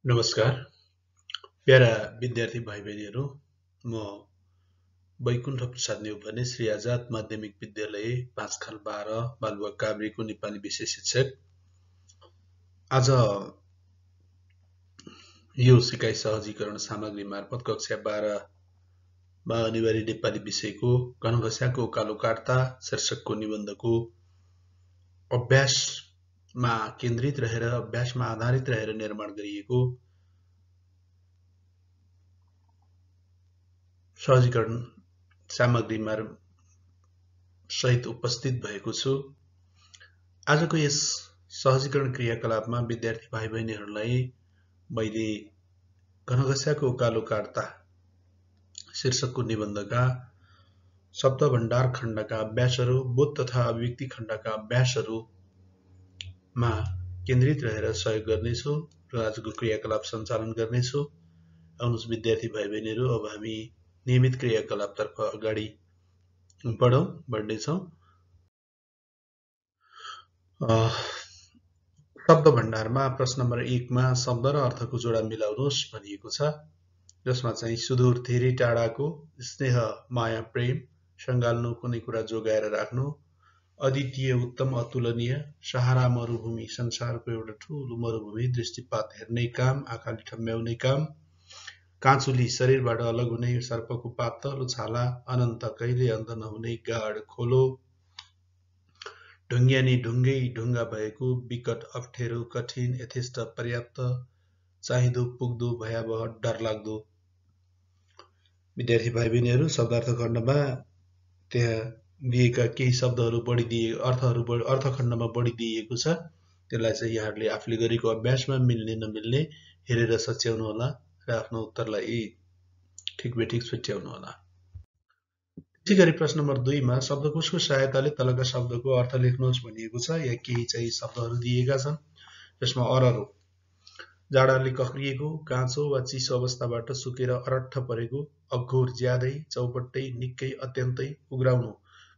नमस्कार प्यारा विद्यार्थी भाइ बहिनीहरू म वैकुण्ठ प्रसाद नेउपाने श्री आजाद माध्यमिक विद्यालय 5 खाल 12 बालुवा काभ्रेको नेपाली विषय शिक्षक। आज यो सिकाइ सहजीकरण सामग्री मार्फत कक्षा 12 मा अनिवार्य नेपाली विषयको घनघस्याको उकालो काट्ता शीर्षकको निबन्धको अभ्यासमा केन्द्रित रहेर अभ्यासमा आधारित रहेर निर्माण गरिएको सहजीकरण सामग्रीमा सहित उपस्थित भएको छु। आजको यस सहजीकरण क्रियाकलापमा विद्यार्थी भाइ बहिनीहरूलाई मैले घनघस्याको उकालो काट्ता शीर्षकको निबन्धका शब्द भण्डार खण्डका अभ्यासहरू, बोध तथा अभिव्यक्ति खण्डका अभ्यासहरूमा केन्द्रित रहेर सहयोग गर्नेछु र आजको क्रियाकलाप सञ्चालन गर्नेछु। आउनुहोस् विद्यार्थी भाइ बहिनीहरू, अब हामी नियमित क्रियाकलापतर्फ अगाडि बढ्नेछौँ। शब्द भण्डारमा प्रश्न नम्बर 1 मा शब्द र अर्थको जोडा मिलाउनुहोस् भनिएको छ, जसमा चाहिँ सुदूर धेरै टाढाको, स्नेह माया प्रेम, सङ्गाल्नु कुनै कुरा जोगाएर राख्नु, अद्वितीय उत्तम अतुलनीय, सहारा मरुभूमि संसारको एउटा ठुलो मरुभूमि, दृष्टिपात हेर्ने काम, आँखाले ठम्ब्याउने काम, काँचुली शरीरबाट अलग हुने सर्पको पातलो छाला, अनन्त कहिले अन्त नहुने गाढ खोलो, ढुङ्ग्यानी ढुङ्गै ढुङ्गा भएको, विकट अप्ठ्यारो कठिन यथेष्ट पर्याप्त, चाहिँदो पुग्दो भयावह डरलाग्दो। विद्यार्थी भाइ बहिनीहरू, शब्दार्थ खण्डमा त्यहाँ दिएका केही शब्दहरू अर्थ खण्डमा बढी दिइएको छ। त्यसलाई चाहिँ यहाँहरूले आफूले गरेको अभ्यासमा मिल्ने नमिल्ने हेरेर सच्याउनु होला र आफ्नो उत्तरलाई ठिक बेठिक छुट्याउनु होला। त्यसै गरी प्रश्न नम्बर 2 मा शब्दकोशको सहायताले तलका शब्दको अर्थ लेख्नुहोस् भनिएको छ। यहाँ केही चाहिँ शब्दहरू दिएका छन्, जसमा अररो जाडाले कक्रिएको, काँचो वा चिसो अवस्थाबाट सुकेर अरट्ठ परेको, अघोर ज्यादै, चौपट्टै, निकै, अत्यन्तै, उग्राउनु,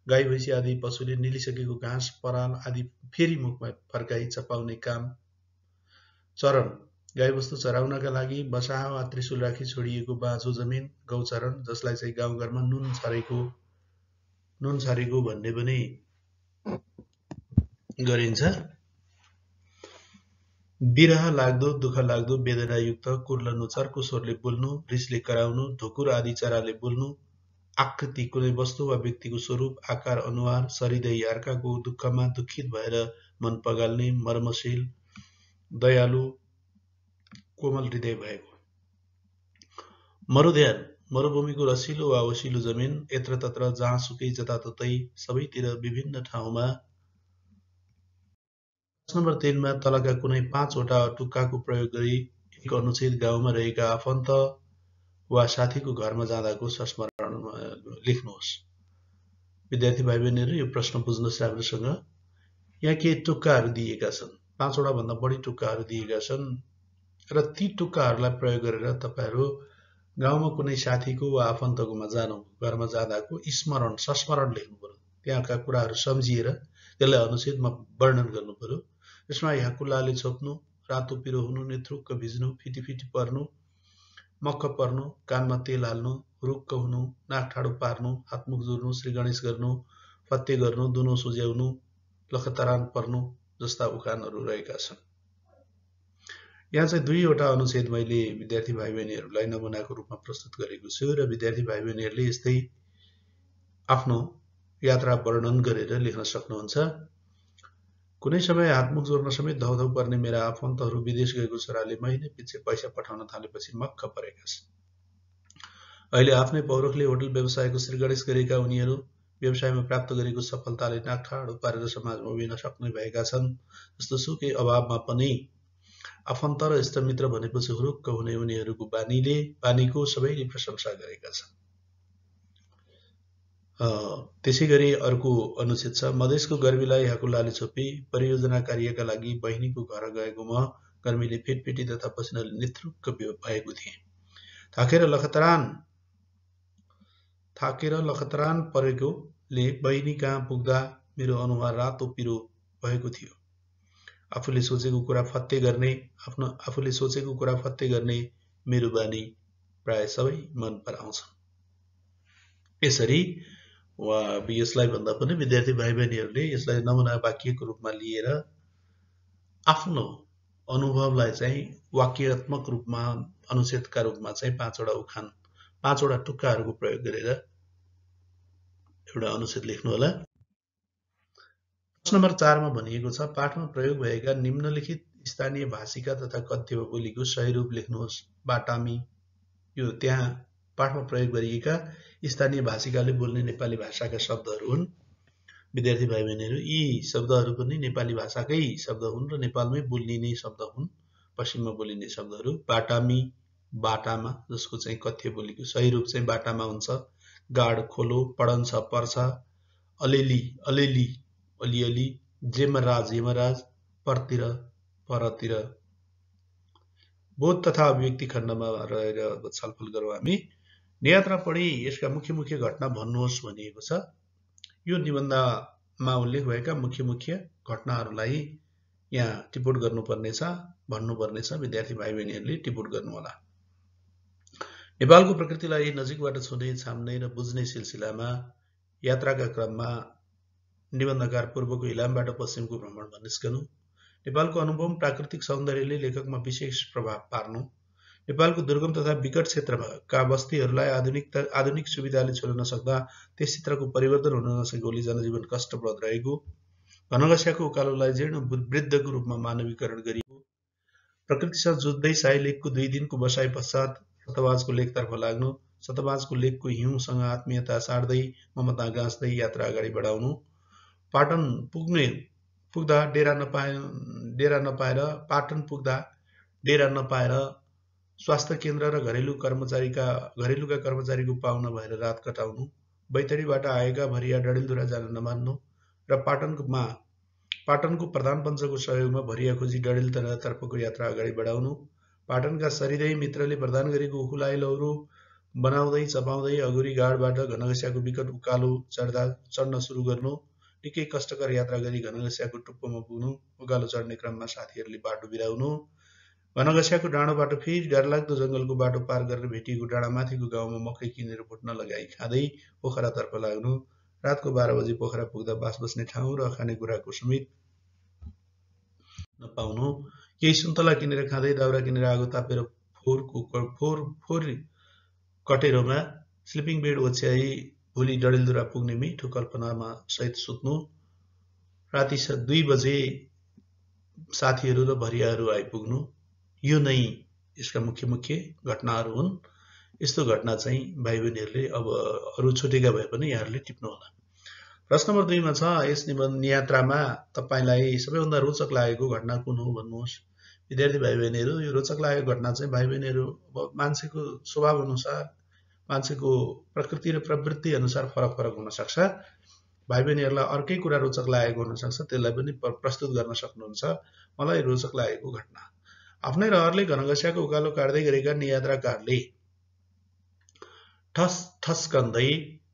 गाई भैँसी आदि पशुले निलिसकेको घाँस पराल आदि फेरि मुखमा फर्काई चपाउने काम, चरण गाईबस्तु चराउनका लागि बसाहा वा त्रिशुल राखी छोडिएको बाँझो जमिन, गौचरण जसलाई चाहिँ गाउँघरमा नुन छरेको भन्ने पनि गरिन्छ, विरह लाग्दो, दुःख लाग्दो, वेदनायुक्त, कुर्लनु, चर्को स्वरले बोल्नु, रिसले कराउनु, ढुकुर आदि चराले बोल्नु, आकृति कुनै वस्तु वा व्यक्तिको स्वरूप, आकार, अनुहार, सरिदय अर्काको दुःखमा दुखित भएर मन पगाल्ने, मर्मशील, दयालु, कोमल हृदय भएको। मरुध्यान मरुभूमिको रसिलो वा ओसिलो जमिन, यत्रतत्र जहाँसुकै जताततै सबैतिर विभिन्न ठाउँमा। प्रश्न नम्बर 3 मा तलका कुनै 5 वटा टुक्काको प्रयोग गरी एक अनुच्छेद गाउँमा रहेका आफन्त वा साथीको घरमा जाँदाको संस्मरण लेख्नुहोस्। विद्यार्थी भाइ बहिनीहरू, यो प्रश्न बुझ्नुहोस् राम्रोसँग। यहाँ केही टुक्काहरू दिएका छन्, 5 वटा भन्दा बढी टुक्काहरू दिएका छन् र ती टुक्काहरूलाई प्रयोग गरेर तपाईहरू गाउँमा कुनै साथीको वा आफन्तकोमा घरमा जाँदाको संस्मरण लेख्नु पर्यो। त्यहाँका कुराहरू सम्झिएर त्यसलाई अनुच्छेदमा वर्णन गर्नु पर्यो। यसमा ह्याकुलाले छोप्नु, रातो पिरो हुनु, नेत्रुक्क भिज्नु, फिटी पर्नु, मक्क पर्नु, कानमा तेल हाल्नु, रुक्क हुनु, नाक ठाडो पार्नु, हातमुख जुर्नु, श्री गणेश गर्नु, फत्ते गर्नु, दुनो सुझ्याउनु, लखतरान पर्नु जस्ता उखानहरू रहेका छन्। यहाँ चाहिँ 2 वटा अनुच्छेद मैले विद्यार्थी भाइ बहिनीहरूलाई नमुनाको रूपमा प्रस्तुत गरेको छु र विद्यार्थी भाइ बहिनीहरूले यस्तै आफ्नो यात्रा वर्णन गरेर लेख्न सक्नुहुन्छ। कुनै समय हातमुख जोड्न समेत धौधौ पर्ने मेरा आफन्तहरू विदेश गएको छोराले महिने पछि पैसा पठाउन थालेपछि मक्ख परेका छन्। अहिले आफ्नै पौरखले होटल व्यवसायको श्रीगणेश गरेका उनीहरू व्यवसायमा प्राप्त गरेको सफलताले नाक ठाडो पारेर समाजमा उभिन सक्ने भएका छन्। जस्तो सुकै अभावमा पनि आफन्त र इष्टमित्र भनेपछि हुरुक्क हुने उनीहरूको बानीको सबैले प्रशंसा गरेका छन्। त्यसै गरी अर्को अनुच्छेद छ, मधेसको गर्मीलाई ह्याकुलाले छोपी परियोजना कार्यका लागि बहिनीको घर गएको म गर्मीले फेटफेटी तथा पसिनाले नेत्रुक्क भएको थिएँ। थाकेर लखतरान परेकोले बहिनी कहाँ पुग्दा मेरो अनुहार रातो पिरो भएको थियो। आफूले सोचेको कुरा फत्ते गर्ने आफूले सोचेको कुरा फत्ते गर्ने मेरो बानी प्राय सबै मन पराउँछ। यसरी यसलाई भन्दा पनि विद्यार्थी भाइ बहिनीहरूले यसलाई नमुना वाक्यको रूपमा लिएर आफ्नो अनुभवलाई चाहिँ वाक्यात्मक रूपमा अनुच्छेदका रूपमा चाहिँ 5 वटा टुक्काहरूको प्रयोग गरेर एउटा अनुच्छेद लेख्नु होला। प्रश्न नम्बर 4 मा भनिएको छ पाठमा प्रयोग भएका निम्नलिखित स्थानीय भाषिका तथा कथ्य बोलीको सही रूप लेख्नुहोस्। बाटामी यो त्यहाँ पाठमा प्रयोग गरिएका स्थानीय भाषिकाले बोल्ने नेपाली भाषाका शब्दहरू हुन्। विद्यार्थी भाइ बहिनीहरू यी शब्दहरू पनि नेपाली भाषाकै शब्द हुन् र नेपालमै बोलिने शब्द हुन्। पश्चिममा बोलिने शब्दहरू बाटामी, बाटामा, जसको चाहिँ कथ्य बोलीको सही रूप चाहिँ बाटामा हुन्छ। गाड, खोलो, पढन्छ, पर्छ, अलिअलि, अलिअलि, अलिअलि, जेमराज, यमराज, परतिर, परतिर। बोध तथा अभिव्यक्ति खण्डमा रहेर छलफल गरौँ हामी। नियात्रा पढी यसका मुख्य मुख्य घटना भन्नुहोस् भनिएको छ। यो निबन्धमा उल्लेख भएका मुख्य मुख्य घटनाहरूलाई यहाँ टिप्पण गर्नुपर्नेछ, भन्नुपर्नेछ। विद्यार्थी भाइ बहिनीहरूले टिप्पण गर्नुहोला। नेपालको प्रकृतिलाई नजिकबाट छुने, छाम्ने र बुझ्ने सिलसिलामा यात्राका क्रममा निबन्धकार पूर्वको इलामबाट पश्चिमको भ्रमणमा निस्कनु, नेपालको अनुपम प्राकृतिक सौन्दर्यले लेखकमा विशेष प्रभाव पार्नु, नेपालको दुर्गम तथा विकट क्षेत्रका बस्तीहरूलाई आधुनिक सुविधाले छोड्न सक्दा त्यस क्षेत्रको परिवर्तन हुन नसकेकोले जनजीवन कष्टप्रद रहेको, घनघस्याको उकालोलाई जीर्ण वृद्धको रूपमा मानवीकरण गरिएको, प्रकृतिसँग जुझ्दै शाही लेकको 2 दिनको बसाइ पश्चात सतबाजको लेकतर्फ लाग्नु, सतबाजको लेकको हिउँसँग आत्मीयता साड्दै ममता गाँच्दै यात्रा अगाडि बढाउनु, पाटन पुग्दा डेरा नपाएर स्वास्थ्य केन्द्र र घरेलुका कर्मचारीको पाहुना भएर रात कटाउनु, बैतडीबाट आएका भरिया डडेलधुरा जान नमान्नु र पाटनको प्रधान पञ्चको सहयोगमा भरिया खोजी डडेलधुरातर्फको यात्रा अगाडि बढाउनु, पाटनका सरिदै मित्रले प्रदान गरेको उखुलाई लौरो बनाउँदै चपाउँदै अगुरी गाडबाट घनघस्याको विकट उकालो चढ्न सुरु गर्नु, निकै कष्टकर यात्रा गरी घनघस्याको टुप्पोमा पुग्नु, उकालो चढ्ने क्रममा साथीहरूले बाटो बिराउनु, घनघस्याको डाँडोबाट फेरि डरलाग्दो जङ्गलको बाटो पार गरेर भेटिएको डाँडामाथिको गाउँमा मकै किनेर भुट्न लगाई खाँदै पोखरातर्फ लाग्नु, रातको 12 बजे पोखरा पुग्दा बास बस्ने ठाउँ र खानेकुराको समेत नपाउनु, केही सुन्तला किनेर खाँदै दाउरा किनेर आगो तापेर फोहोर कटेरोमा स्लिपिङ बेड ओछ्याई भोलि डडेलधुरा पुग्ने मिठो कल्पनामा सहित सुत्नु, राति 2 बजे साथीहरू र भरियाहरू आइपुग्नु। यो नै यसका मुख्य मुख्य घटनाहरू हुन्। यस्तो घटना चाहिँ भाइ बहिनीहरूले अब अरू छुटेका भए पनि यहाँहरूले टिप्नु होला। प्रश्न नम्बर 2 मा छ यस नियात्रामा तपाईलाई सबैभन्दा रोचक लागेको घटना कुन हो भन्नुहोस्। विद्यार्थी भाइ बहिनीहरू यो रोचक लागेको घटना चाहिँ भाइ बहिनीहरू मान्छेको स्वभाव अनुसार, मान्छेको प्रकृति र प्रवृत्ति अनुसार फरक हुन सक्छ। भाइ बहिनीहरूलाई अर्कै कुरा रोचक लागेको हुन सक्छ, त्यसलाई पनि प्रस्तुत गर्न सक्नुहुन्छ। मलाई रोचक लागेको घटना, आफ्नै रहरले घनघस्याको उकालो काट्दै गरेका नियात्राकारले ठस कन्दै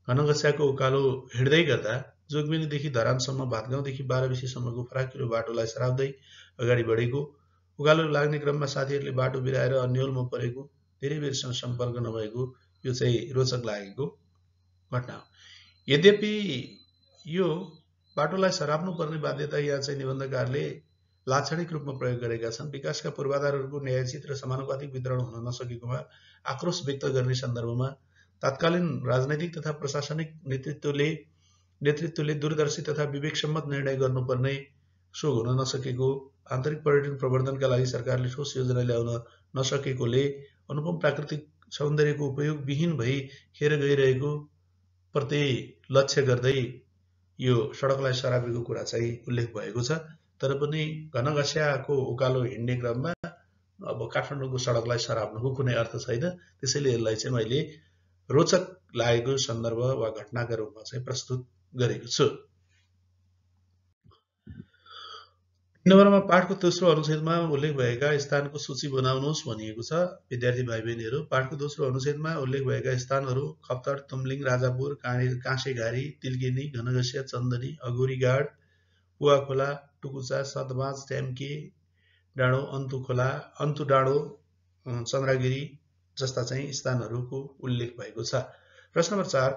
घनघस्याको उकालो हिँड्दै गर्दा जोगबेनीदेखि धरानसम्म, भातगाउँदेखि 12 फराकिलो बाटोलाई सराप्दै अगाडि बढेको, उकालो लाग्ने क्रममा साथीहरूले बाटो बिराएर अन्योलमा परेको, धेरै बेरसम्म सम्पर्क नभएको, यो चाहिँ रोचक लागेको घटना हो। यद्यपि यो बाटोलाई सराप्नु पर्ने बाध्यता यहाँ चाहिँ निबन्धकारले लाक्षणिक रूपमा प्रयोग गरेका छन्। विकासका पूर्वाधारहरूको न्यायोचित र समानुपातिक वितरण हुन नसकेकोमा आक्रोश व्यक्त गर्ने सन्दर्भमा तत्कालीन राजनैतिक तथा प्रशासनिक नेतृत्वले दूरदर्शी तथा विवेकसम्मत निर्णय गर्नुपर्ने सो हुन नसकेको, आन्तरिक पर्यटन प्रवर्धनका लागि सरकारले ठोस योजना ल्याउन नसकेकोले अनुपम प्राकृतिक सौन्दर्यको उपयोग विहीन भई खेर गइरहेको प्रति लक्ष्य गर्दै यो सडकलाई सरापेको कुरा चाहिँ उल्लेख भएको छ। तर पनि घनघस्याको उकालो हिँड्ने क्रममा अब काठमाडौँको सडकलाई सराप्नुको कुनै अर्थ छैन। त्यसैले यसलाई चाहिँ मैले रोचक लागेको सन्दर्भ वा घटनाका रूपमा चाहिँ प्रस्तुत गरेको छु। 3 नम्बरमा पाठको दोस्रो अनुच्छेदमा उल्लेख भएका स्थानको सूची बनाउनुहोस् भनिएको छ। विद्यार्थी भाइ बहिनीहरू पाठको दोस्रो अनुच्छेदमा उल्लेख भएका स्थानहरू खप्तड, तुम्लिङ, राजापुर, काँसेघारी, तिलगेनी, घनघस्या, चन्दनी, अगुरीगाड, पुवाखोला, टुकुचा, सतबाँच, ट्याम्के डाँडो, अन्तु खोला, अन्तु डाँडो, चन्द्रगिरी जस्ता चाहिँ स्थानहरूको उल्लेख भएको छ। प्रश्न नम्बर 4,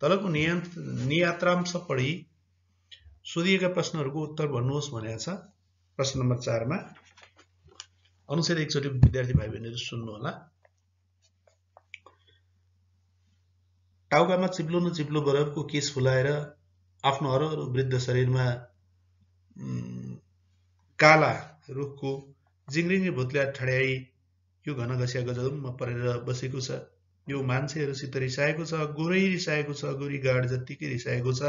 तलको नियात्रांश पढी सोधिएका प्रश्नहरूको उत्तर भन्नुहोस् भनेको छ। प्रश्न नम्बर 4 मा अनुच्छेद एकचोटि विद्यार्थी भाइ बहिनीहरू सुन्नु होला। टाउकामा चिप्लो न चिप्लो बरफको केश फुलाएर आफ्नो हरहरो वृद्ध शरीरमा काला रुखको जिङ्रिङ्गे भुत्ला ठड्याई यो घन घसिया गजदुम्म परेर बसेको छ। यो मान्छेहरूसित रिसाएको छ, गोरै रिसाएको छ, गोरी गाड जत्तिकै रिसाएको छ,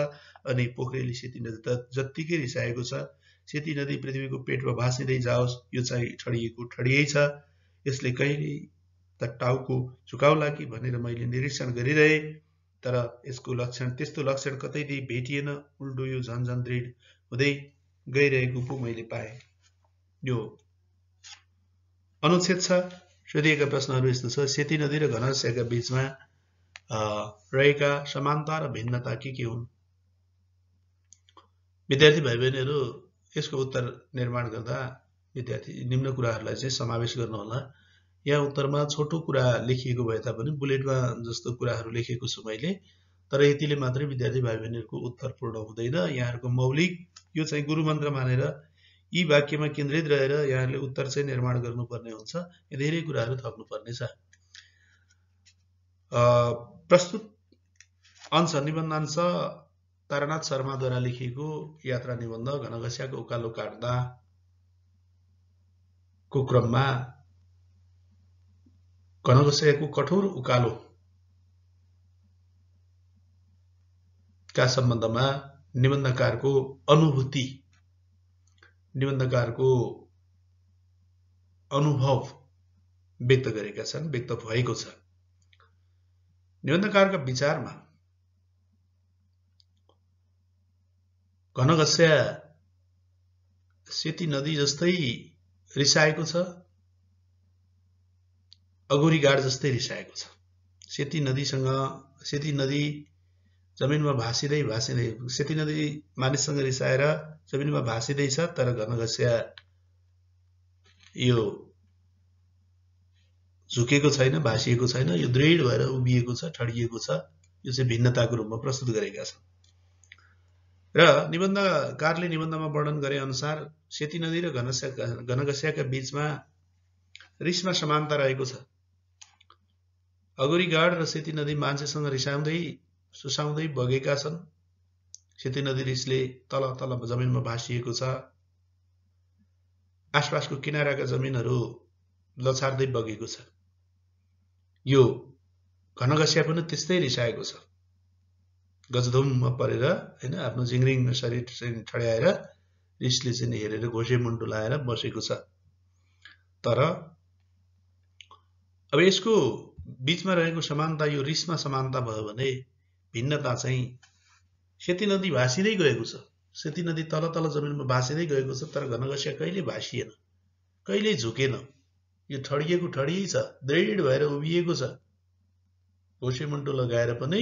अनि पोखरेली सेती नदी जत्तिकै रिसाएको छ। सेती नदी पृथ्वीको पेटमा भासिँदै जाओस्, यो चाहिँ ठडिएको ठडियै छ। यसले कहिले त टाउको झुकाउला कि भनेर मैले निरीक्षण गरिरहे, तर यसको लक्षण त्यस्तो लक्षण कतै भेटिएन। उल्टो यो झन्झन दृढ हुँदै गइरहेको पो मैले पाएँ। यो अनुच्छेद छ। सोधिएका प्रश्नहरू यस्तो छ। सेती नदी र घन घसियाका बीचमा रहेका समानता र भिन्नता के हुन्? विद्यार्थी भाइ बहिनीहरू यसको उत्तर निर्माण गर्दा विद्यार्थी निम्न कुराहरूलाई चाहिँ समावेश गर्नुहोला। यहाँ उत्तरमा छोटो कुरा लेखिएको भए तापनि बुलेटमा जस्तो कुराहरू लेखेको छु मैले, तर यतिले मात्रै विद्यार्थी भाइ बहिनीहरूको उत्तर पूर्ण हुँदैन। यहाँहरूको मौलिक यो चाहिँ गुरुमन्त्र मानेर यी वाक्यमा केन्द्रित रहेर यहाँहरूले उत्तर चाहिँ निर्माण गर्नुपर्ने हुन्छ। धेरै कुराहरू थप्नुपर्ने छ। प्रस्तुत अंश निबन्ध अंश तारानाथ शर्माद्वारा लेखिएको यात्रा निबन्ध घन घसियाको उकालो काट्दा को क्रममा घन घसियाको कठोर उकालो का सम्बन्धमा निबन्धकारको अनुभूति, निबन्धकारको अनुभव व्यक्त गरेका छन्, व्यक्त भएको छ। निबन्धकारका विचारमा घन घसिया सेती नदी जस्तै रिसाएको छ, अगोरी गाड जस्तै रिसाएको छ। सेती नदी जमिनमा भासिँदै सेती नदी मानिससँग रिसाएर जमिनमा भासिँदै छ, तर घन घसिया यो झुकेको छैन, भासिएको छैन, यो दृढ भएर उभिएको छ, ठडिएको छ। यो चाहिँ भिन्नताको रूपमा प्रस्तुत गरेका छन्। र निबन्धकारले निबन्धमा वर्णन गरे अनुसार सेती नदी र घन घसियाका बीचमा रिसमा समानता रहेको छ। अगोरी गाड र सेती नदी मान्छेसँग रिसाउँदै सुसाउँदै बगेका छन्। सेती नदी रिसले तल तल जमिनमा भासिएको छ। आसपासको किनाराका जमिनहरू लछार्दै बगेको छ। यो घन घसिया पनि त्यस्तै रिसाएको छ। गजधुम्म परेर हैन आफ्नो जिङ्रिङ शरीर चाहिँ ठड्याएर रिसले चाहिँ हेरेर घोसे मुन्टो लाएर बसेको छ। तर अब यसको बीचमा रहेको समानता यो रिसमा समानता भयो भने भिन्नता चाहिँ सेती नदी भासिँदै गएको छ। सेती नदी तल तल जमिनमा भासिँदै गएको छ, तर घन घसिया कहिले भासिएन, कहिले झुकेन। यो ठडिएको ठडियै छ, दृढ भएर उभिएको छ। घोसे मुन्टो लगाएर पनि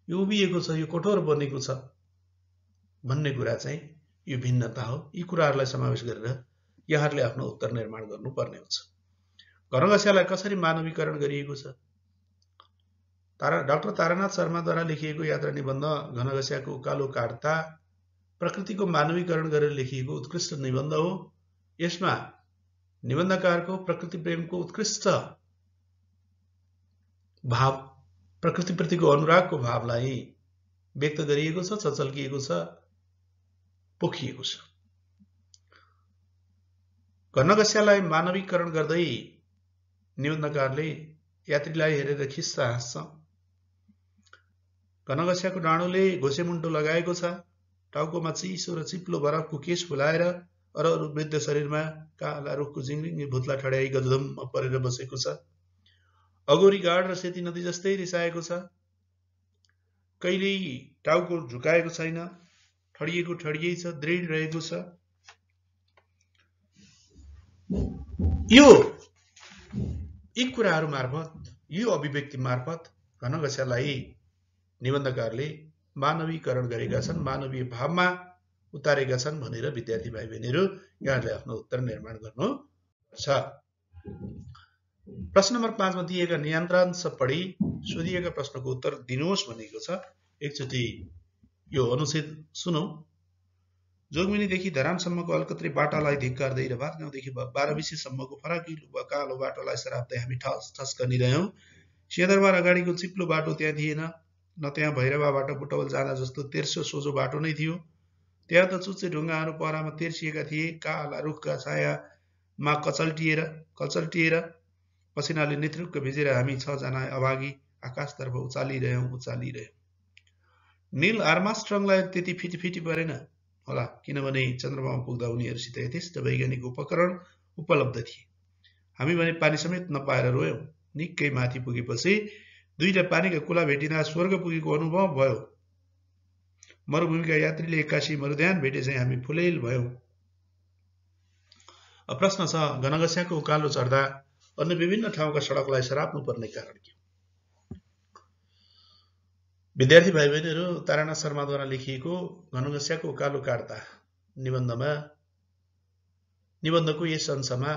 यो उभिएको छ, यो कठोर बनेको छ भन्ने कुरा चाहिँ यो भिन्नता हो। यी कुराहरूलाई समावेश गरेर यहाँहरूले आफ्नो उत्तर निर्माण गर्नुपर्ने हुन्छ। घन घसियालाई कसरी मानवीकरण गरिएको छ? डाक्टर तारानाथ शर्माद्वारा लेखिएको यात्रा निबन्ध घन घसियाको उकालो काट्दा प्रकृतिको मानवीकरण गरेर लेखिएको उत्कृष्ट निबन्ध हो। यसमा निबन्धकारको प्रकृति प्रेमको उत्कृष्ट भाव, प्रकृतिप्रतिको अनुरागको भावलाई व्यक्त गरिएको छ, चचल्किएको छ, पोखिएको छ। घन घसियालाई मानवीकरण गर्दै निबन्धकारले यात्रीलाई हेरेर खिस्सा हाँस्छ। घन घसियाको डाँडोले घोसे मुन्टो लगाएको छ। टाउकोमा चिसो र चिप्लो बरफको केश फुलाएर अरू वृद्ध शरीरमा काला रुखको जिङ्रिङ्गे भुत्ला ठड्याई गजधुम्म परेर बसेको छ। अगोरी गाड र सेती नदी जस्तै रिसाएको छ। कहिल्यै टाउको झुकाएको छैन, ठडिएको ठडियै छ, दृढ रहेको छ। यी कुराहरू मार्फत, यो अभिव्यक्ति मार्फत घन घसियालाई निबन्धकारले मानवीकरण गरेका छन्। मानवीय भावमा उतारेका छन् भनेर विद्यार्थी भाइ बहिनीहरू यहाँहरूले आफ्नो उत्तर निर्माण गर्नुपर्छ। प्रश्न नम्बर 5 मा दिएका नियन्त्रांश पढी सोधिएका प्रश्नको उत्तर दिनुहोस् भनेको छ। एकचोटि यो अनुच्छेद सुनौ। जोगमिनीदेखि धरानसम्मको अलकत्री बाटालाई धिक्कार्दै र भातगाउँदेखि 12 सम्मको फराकिलो वा कालो बाटोलाई सराप्दै हामी ठस ठस गनिरह्यौं। सिंहदरबार अगाडिको चिप्लो बाटो त्यहाँ थिएन, न त्यहाँ भैरवाबाट बुटवल जाँदा जस्तो तेर्सो सोझो बाटो नै थियो। त्यहाँ त चुच्चे ढुङ्गाहरू पहरामा तेर्सिएका थिए, काला रुखका छायामा कचल्टिएर पसिनाले नेतृत्व भिजेर हामी 6 जना अभागी आकाशतर्फ उचालिरह्यौं। नील आर्मस्ट्रङलाई त्यति फिटी परेन होला, किनभने चन्द्रमामा पुग्दा उनीहरूसित यथेष्ट वैज्ञानिक उपकरण उपलब्ध थिए। हामी भने पानी समेत नपाएर रोयौं। निकै माथि पुगेपछि 2टा पानीका कुला भेटिँदा स्वर्ग पुगेको अनुभव भयो। मरुभूमिका यात्रीले एक्कासी मरुध्यान भेटे चाहिँ हामी फुलेल भयौं। प्रश्न छ, घनघस्याको उकालो चढ्दा अन्य विभिन्न ठाउँका सडकलाई सराप्नु पर्ने कारण के? विद्यार्थी भाइ बहिनीहरू, तारानाथ शर्माद्वारा लेखिएको घनघस्याको उकालो काट्दा निबन्धको यस अंशमा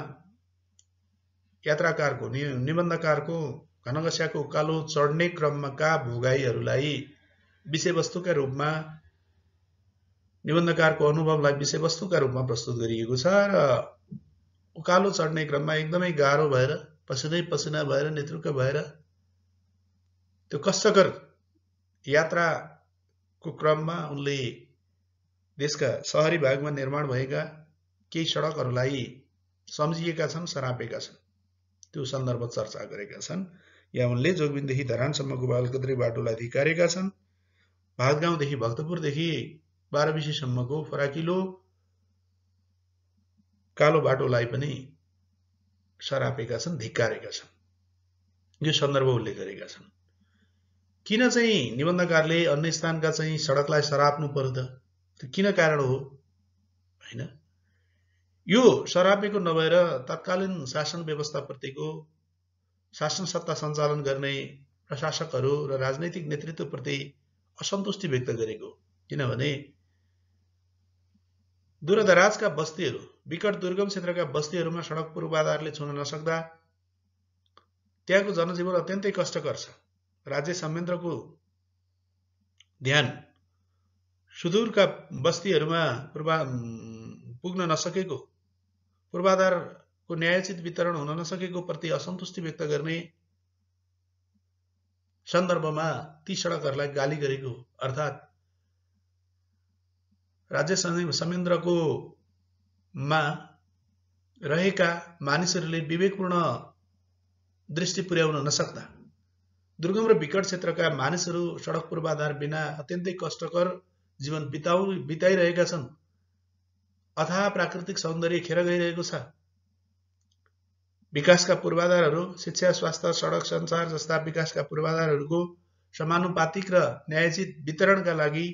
निबन्धकारको घनघस्याको उकालो चढ्ने क्रमका भोगाईहरूलाई विषयवस्तुका रूपमा निबन्धकारको अनुभवलाई विषयवस्तुका रूपमा प्रस्तुत गरिएको छ र उकालो चढ्ने क्रममा एकदमै गाह्रो भएर पसिना भएर नेतृत्व भएर त्यो कष्टकर यात्राको क्रममा उनले देशका शहरी भागमा निर्माण भएका केही सडकहरूलाई सम्झिएका छन्, सरापेका छन्। त्यो सन्दर्भ चर्चा गरेका छन्। या उनले जोगबिनदेखि धरानसम्मको अलकत्री बाटोलाई धिक्कारेका छन्। भातगाउँदेखि भक्तपुरदेखि 12 सम्मको फराकिलो कालो बाटोलाई पनि सरापेका छन्, धिक्कारेका छन्। यो सन्दर्भ उल्लेख गरेका छन्। किन चाहिँ निबन्धकारले अन्य स्थानका चाहिँ सडकलाई सराप्नु पर्यो त? त्यो किन कारण हो? हैन, यो सरापेको नभएर तत्कालीन शासन व्यवस्थाप्रतिको शासन सत्ता सञ्चालन गर्ने प्रशासकहरू र राजनैतिक नेतृत्वप्रति असन्तुष्टि व्यक्त गरेको। किनभने दूरदराजका बस्तीहरू, विकट दुर्गम क्षेत्रका बस्तीहरूमा सडक पूर्वाधारले छुन नसक्दा त्यहाँको जनजीवन अत्यन्तै कष्टकर छ। राज्य संयन्त्रको ध्यान सुदूरका बस्तीहरूमा पुग्न नसकेको, पूर्वाधारको न्यायोचित वितरण हुन नसकेको प्रति असन्तुष्टि व्यक्त गर्ने सन्दर्भमा ती सडकहरूलाई गाली गरेको। अर्थात् राज्य संयन्त्रको मा रहेका मानिसहरूले विवेकपूर्ण दृष्टि पुर्याउन नसक्दा दुर्गम र विकट क्षेत्रका मानिसहरू सडक पूर्वाधार बिना अत्यन्तै कष्टकर जीवन बिताइरहेका छन्। अथाह प्राकृतिक सौन्दर्य खेर गइरहेको छ। विकासका पूर्वाधारहरू, शिक्षा, स्वास्थ्य, सडक, सञ्चार जस्ता विकासका पूर्वाधारहरूको समानुपातिक र न्यायोचित वितरणका लागि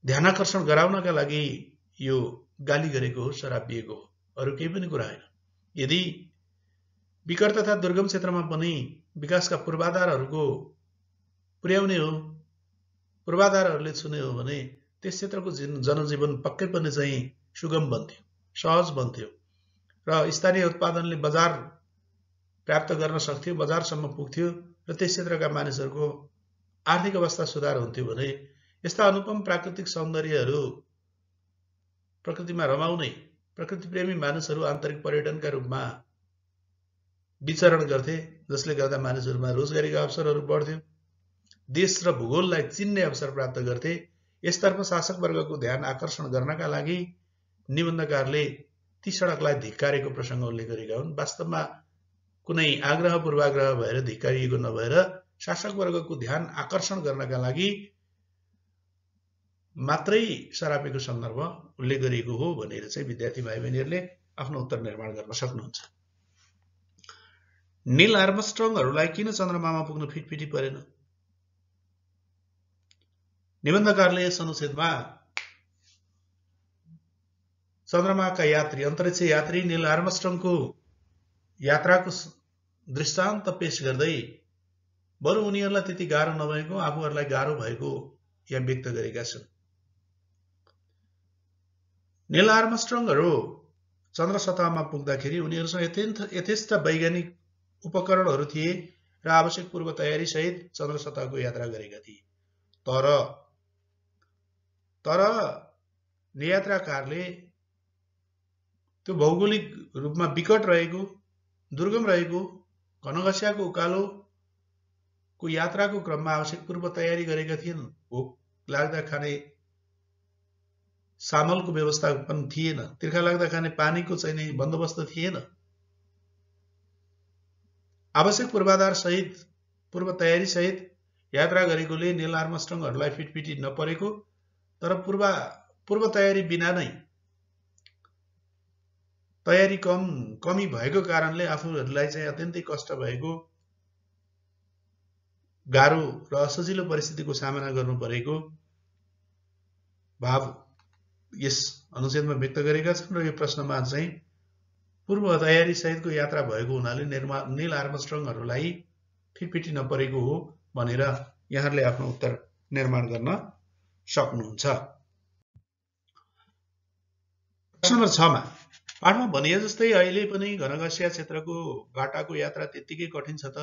ध्यानाकर्षण गराउनका लागि यो गाली गरेको हो, सरापिएको हो, अरू केही पनि कुरा होइन। यदि विकट तथा दुर्गम क्षेत्रमा पनि विकासका पूर्वाधारहरूको पुर्याउने हो, पूर्वाधारहरूले छुने हो भने त्यस क्षेत्रको जनजीवन पक्कै पनि चाहिँ सुगम बन्थ्यो, सहज बन्थ्यो र स्थानीय उत्पादनले बजार प्राप्त गर्न सक्थ्यो, बजारसम्म पुग्थ्यो र त्यस क्षेत्रका मानिसहरूको आर्थिक अवस्था सुधार हुन्थ्यो। भने यस्ता अनुपम प्राकृतिक सौन्दर्यहरू प्रकृतिमा रमाउने प्रकृतिप्रेमी मानिसहरू आन्तरिक पर्यटनका रूपमा विचरण गर्थे, जसले गर्दा मानिसहरूमा रोजगारीका अवसरहरू बढ्थ्यो, देश र भूगोललाई चिन्ने अवसर प्राप्त गर्थे। यसतर्फ शासक वर्गको ध्यान आकर्षण गर्नका लागि निबन्धकारले ती सडकलाई धिक्कारेको प्रसङ्ग उल्लेख गरेका हुन्। वास्तवमा कुनै आग्रह पूर्वाग्रह भएर धिक्कारिएको नभएर शासक वर्गको ध्यान आकर्षण गर्नका लागि मात्रै सरापेको सन्दर्भ उल्लेख गरिएको हो भनेर चाहिँ विद्यार्थी भाइ बहिनीहरूले आफ्नो उत्तर निर्माण गर्न सक्नुहुन्छ। नील आर्मस्ट्रङहरूलाई किन चन्द्रमामा पुग्न फिटफिटी परेन? निबन्धकारले यस अनुच्छेदमा चन्द्रमाका यात्री, अन्तरिक्ष यात्री नील आर्मस्ट्रङको यात्राको दृष्टान्त पेश गर्दै बरु उनीहरूलाई त्यति गाह्रो नभएको, आफूहरूलाई गाह्रो भएको यहाँ व्यक्त गरेका छन्। नील आर्मस्ट्रङहरू चन्द्र सतहमा पुग्दाखेरि उनीहरूसँग यथेष्ट वैज्ञानिक उपकरणहरू थिए र आवश्यक पूर्व तयारी सहित चन्द्र सतहको यात्रा गरेका थिए। तर नियात्राकारले त्यो भौगोलिक रूपमा विकट रहेको, दुर्गम रहेको, घनघस्याको उकालोको यात्राको क्रममा आवश्यक पूर्व तयारी गरेका थिएनन्। भोक लाग्दा खाने सामलको व्यवस्था पनि थिएन, तिर्खा लाग्दा खाने पानीको चाहिँ बन्दोबस्त थिएन। आवश्यक पूर्वाधार सहित पूर्व तयारी सहित यात्रा गरेकोले नील आर्मस्ट्रङहरूलाई फिटपिटी नपरेको, तर पूर्व तयारी बिना नै तयारी कमी भएको कारणले आफूहरूलाई चाहिँ अत्यन्तै कष्ट भएको, गाह्रो र असजिलो परिस्थितिको सामना गर्नु परेको भाव यस अनुच्छेदमा व्यक्त गरेका छन् र यो प्रश्नमा चाहिँ पूर्व तयारी सहितको यात्रा भएको हुनाले नील आर्मस्ट्रङहरूलाई फिटपिटी नपरेको हो भनेर यहाँहरूले आफ्नो उत्तर निर्माण गर्न सक्नुहुन्छ। प्रश्न नम्बर 6 मा पाठमा भनिए जस्तै अहिले पनि घनघस्या क्षेत्रको बाटाको यात्रा त्यत्तिकै कठिन छ त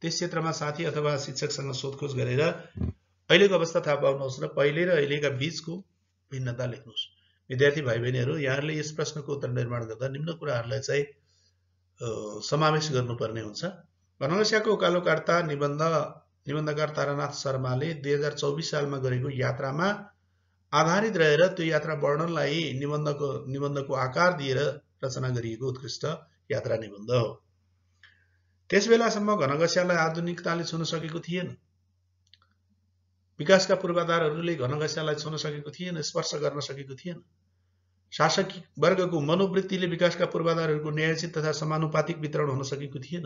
त्यस क्षेत्रमा साथी अथवा शिक्षकसँग सोधखोज गरेर अहिलेको अवस्था थाहा पाउनुहोस् र पहिले र अहिलेका बीचको भिन्नता लेख्नुहोस्। विद्यार्थी भाइ बहिनीहरू, यहाँहरूले यस प्रश्नको उत्तर निर्माण गर्दा निम्न कुराहरूलाई चाहिँ समावेश गर्नुपर्ने हुन्छ। घनघस्याको उकालोकर्ता निबन्धकार तारानाथ शर्माले 2024 सालमा गरेको यात्रामा आधारित रहेर त्यो यात्रा वर्णनलाई निबन्धको आकार दिएर रचना गरिएको उत्कृष्ट यात्रा निबन्ध हो। त्यस बेलासम्म घनघस्यालाई आधुनिकताले छुन सकेको थिएन। विकासका पूर्वाधारहरूले घनघस्यालाई छुन सकेको थिएन, स्पर्श गर्न सकेको थिएन। शासक वर्गको मनोवृत्तिले विकासका पूर्वाधारहरूको न्यायोचित तथा समानुपातिक वितरण हुन सकेको थिएन।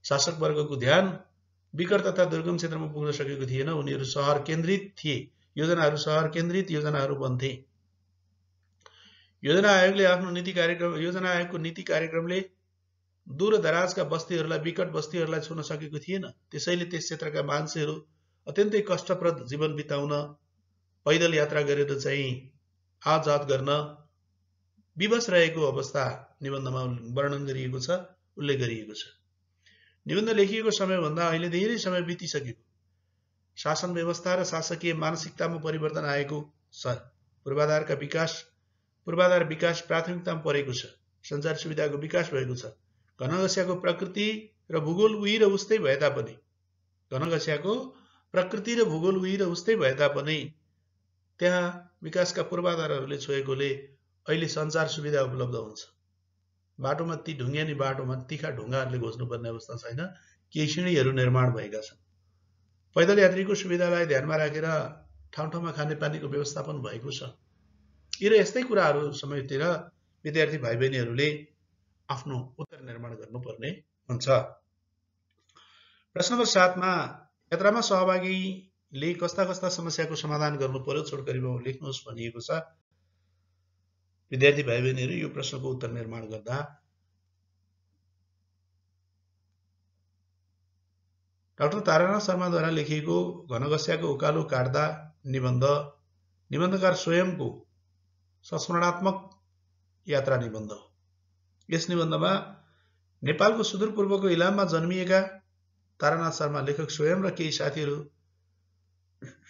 शासक वर्गको ध्यान विकट तथा दुर्गम क्षेत्रमा पुग्न सकेको थिएन। उनीहरू सहर केन्द्रित थिए। योजनाहरू सहर केन्द्रित योजनाहरू बन्थे। योजना आयोगको नीति कार्यक्रमले दूर दराजका बस्तीहरूलाई, विकट बस्तीहरूलाई छुन सकेको थिएन। त्यसैले त्यस क्षेत्रका मान्छेहरू अत्यन्तै कष्टप्रद जीवन बिताउन, पैदल यात्रा गरेर चाहिँ आजाद गर्न विवश रहेको अवस्था निबन्धमा वर्णन गरिएको छ, उल्लेख गरिएको छ। निबन्ध लेखिएको समयभन्दा अहिले धेरै समय बितिसकेको, शासन व्यवस्था र शासकीय मानसिकतामा परिवर्तन आएको छ। पूर्वाधार विकास प्राथमिकतामा परेको छ। सञ्चार सुविधाको विकास भएको छ। घनघस्याको प्रकृति र भूगोल उही र उस्तै भए तापनि त्यहाँ विकासका पूर्वाधारहरूले छोएकोले अहिले सञ्चार सुविधा उपलब्ध हुन्छ। बाटोमा ती ढुङ्गानी बाटोमा तिखा ढुङ्गाहरूले घोच्नुपर्ने अवस्था छैन। केही सिँढीहरू निर्माण भएका छन्। पैदल यात्रीको सुविधालाई ध्यानमा राखेर ठाउँ ठाउँमा खानेपानीको व्यवस्थापन भएको छ। यी र यस्तै कुराहरू समेटेर विद्यार्थी भाइ बहिनीहरूले आफ्नो उत्तर निर्माण गर्नुपर्ने हुन्छ। प्रश्न नम्बर 7 मा यात्रामा सहभागीले कस्ता कस्ता समस्याको समाधान गर्नु पर्यो छोटकरीमा लेख्नुहोस् भनिएको छ। विद्यार्थी भाइ बहिनीहरू यो प्रश्नको उत्तर निर्माण गर्दा डाक्टर तारानाथ शर्माद्वारा लेखिएको घनघस्याको उकालो काट्दा निबन्धकार स्वयंको संस्मरणात्मक यात्रा निबन्ध हो। यस निबन्धमा नेपालको सुदूरपूर्वको इलाममा जन्मिएका तारानाथ शर्मा लेखक स्वयं र केही साथीहरू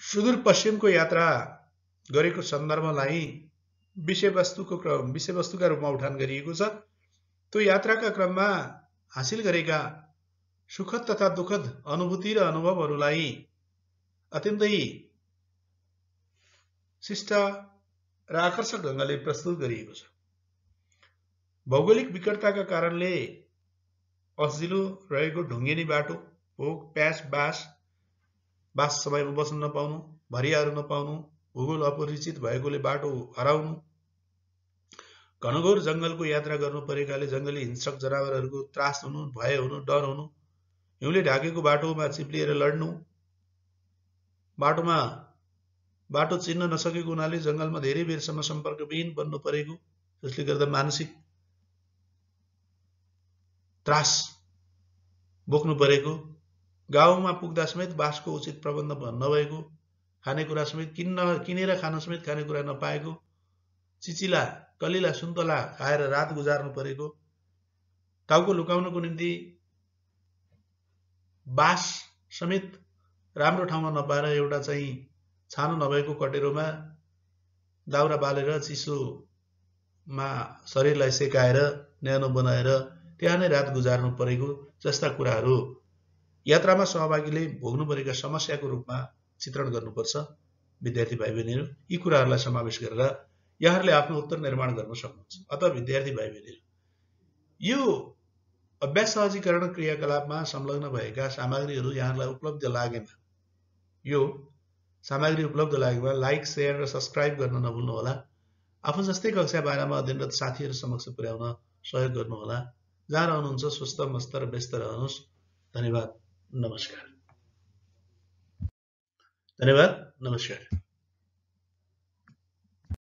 सुदूरपश्चिमको यात्रा गरेको सन्दर्भलाई विषयवस्तुका रूपमा उठान गरिएको छ। त्यो यात्राका क्रममा हासिल गरेका सुखद तथा दुःखद अनुभूति र अनुभवहरूलाई अत्यन्तै शिष्ट र आकर्षक ढङ्गले प्रस्तुत गरिएको छ। भौगोलिक विकटताका कारणले असजिलो रहेको ढुङ्गेनी बाटो, भोक, प्यास, बास समयमा बस्न नपाउनु, भरियाहरू नपाउनु, भूगोल अपरिचित भएकोले बाटो हराउनु, घनघोर जङ्गलको यात्रा गर्नु परेकाले जङ्गली हिंस्रक जनावरहरूको त्रास हुनु, भय हुनु, डर हुनु, हिउँले ढाकेको बाटोमा चिप्लिएर लड्नु, बाटो चिन्न नसकेको हुनाले जङ्गलमा धेरै बेरसम्म सम्पर्कविहीन बन्नु परेको, जसले गर्दा मानसिक त्रास बोक्नु परेको, गाउँमा पुग्दा समेत बासको उचित प्रबन्ध नभएको, खानेकुरा समेत किनेर खान समेत खानेकुरा नपाएको, चिचिला कलिला सुन्तला खाएर रात गुजार्नु परेको, टाउको लुकाउनको निम्ति बास समेत राम्रो ठाउँमा नपाएर एउटा चाहिँ छानो नभएको कटेरोमा दाउरा बालेर चिसोमा शरीरलाई सेकाएर न्यानो बनाएर त्यहाँ नै रात गुजार्नु परेको जस्ता कुराहरू यात्रामा सहभागीले भोग्नु परेका समस्याको रूपमा चित्रण गर्नुपर्छ। विद्यार्थी भाइ बहिनीहरू, यी कुराहरूलाई समावेश गरेर यहाँहरूले आफ्नो उत्तर निर्माण गर्न सक्नुहुन्छ। अत विद्यार्थी भाइ बहिनीहरू, यो अभ्यास सहजीकरण क्रियाकलापमा संलग्न भएका सामग्रीहरू यहाँहरूलाई उपलब्ध लागेमा, यो सामग्री उपलब्ध लागेमा लाइक, शेयर र सब्स्क्राइब गर्न नभुल्नुहोला। आफू जस्तै कक्षा 12मा अध्ययनरत साथीहरू समक्ष पुर्याउन सहयोग गर्नुहोला। जहाँ रहनुहुन्छ स्वस्थ, मस्त र व्यस्त रहनुहोस्। धन्यवाद, नमस्कार।